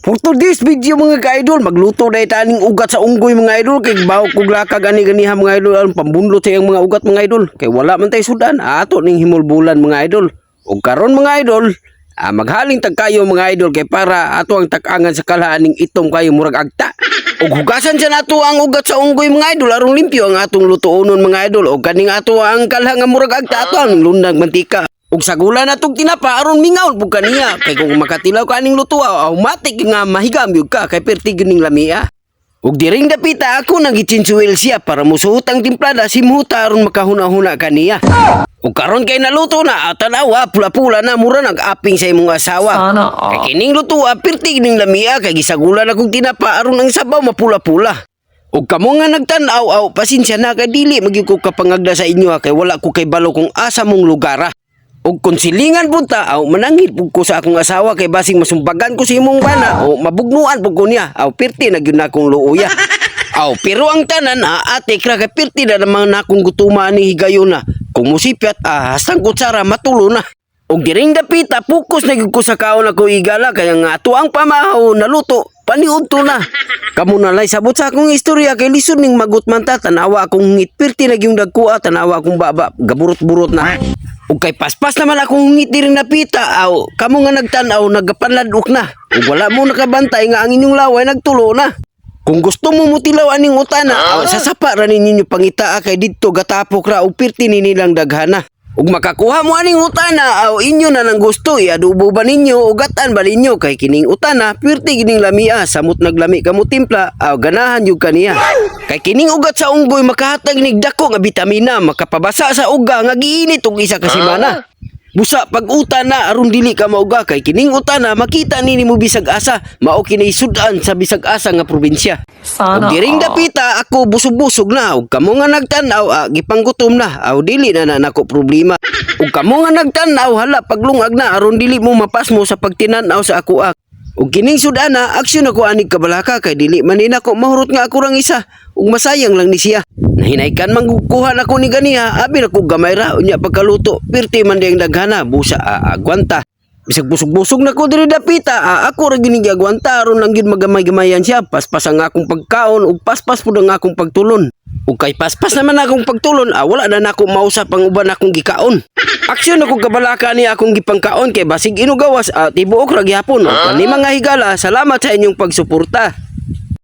For today's video mga ka-idol, magluto na itaning ugat sa unggoy mga idol. Kay baho kog laka gani-ganiha mga idol, ang pambunlot sa iyang mga ugat mga idol. Kay wala man tay sudan, ato ning himulbulan mga idol. Ug karon mga idol, maghaling tag kayo mga idol kay para ato ang tag-angan sa kalaaning itom kayo murag agta. Ug hugasan sa nato ang ugat sa unggoy mga idol aron limpyo ang atong lutoonon mga idol. Ug kaning ato ang kalha nga murag agta ato ang lundag mantika. Ug sagula na tong tinapa aron mingaw pug kaniya kay kung makatilaw kaning lutuaw automatic nga mahigam gyud ka kay perti gyud ning lamia. Ug diring dapita ako nagichinsuel siya para musuot ang timplada simhuta aron makahuna-huna kaniya. Ug karon kay naluto na tanawa pula-pula na mura nag-aping sa imong asawa. Kay kining lutuwa perti ning lamia kay gisagula na kog tinapa aron ang sabaw mapula-pula. Ug kamo nga nagtan-aw pasensya na kay dili magyud ko kapangagda sa inyo kay wala ko kay balo kung asa mong lugara. Og konsilingan punta manangit pug ko sa akong asawa kay basing masumbagan ko sa imong bana o mabugnuan pug ko niya pirti na gyud na akong luuya. Pero ang tanan ate kra kay pirti na naman na akong gutuma ni higayon na kung musipyat hastang kutsara matulo na. Og diring dapita focus na gyud ko sa kaon ako igala kaya nga ato ang pamahaw naluto paniud to na. Kamo nalay sabot sa akong istorya kay lisod ning magut man ta tanawa akong ngit pirti na gyud dagkuha tanawa akong baba gaburot-burot na. Ug kay paspas naman akong ngit diri napita kamo nga nagtan-aw nagapanladok na. Ug wala mo nakabantay nga ang inyong laway nagtulo na. Kung gusto mo mutilaw aning utana sasapa ra ninyo pangita kay didto gatapok ra ug pirti ni nilang daghana. Ug makakuha mo aning utana inyo na nang gusto iadubo ba ninyo o gatan ba ninyo kay kining utana pirti gining lamia samot naglami kamo timpla ganahan jud kaniya. Kay kining ugat sa unggoy makahatag nig dako nga bitamina makapabasa sa uga nga giinit og isa ka semana. Busa pag utana aron dili ka mauga kay kining utana makita nini mo bisag asa mao kini sudan sa bisag asa nga probinsya. Ug diring dapita ako busog-busog na ug kamo nga nagtan-aw gipanggutom na dili na nako problema. Ug kamo nga nagtan-aw hala paglungag na aron dili mo mapas mo sa pagtinan-aw sa ako ug kining sudana aksyon ako anig kabalaka kay dili man ni nako mahurot nga ako rang isa ug masayang lang ni siya. Nahinaykan mangkuha na ko ni ganiha abi na ko gamay ra unya pagkaluto pirti man diyang daghana busa agwanta. Bisag busog-busog na ko diri dapita ako ra gining agwanta aron lang gyud magamay-gamayan siya paspas ang akong pagkaon ug paspas pud ang akong pagtulon. Ug kay paspas naman akong pagtulon wala na nako mausap ang uban akong gikaon. Aksyon ako kabalaka ni akong gipangkaon kay basig inugawas tibuok ra gihapon. Kani mga higala salamat sa inyong pagsuporta.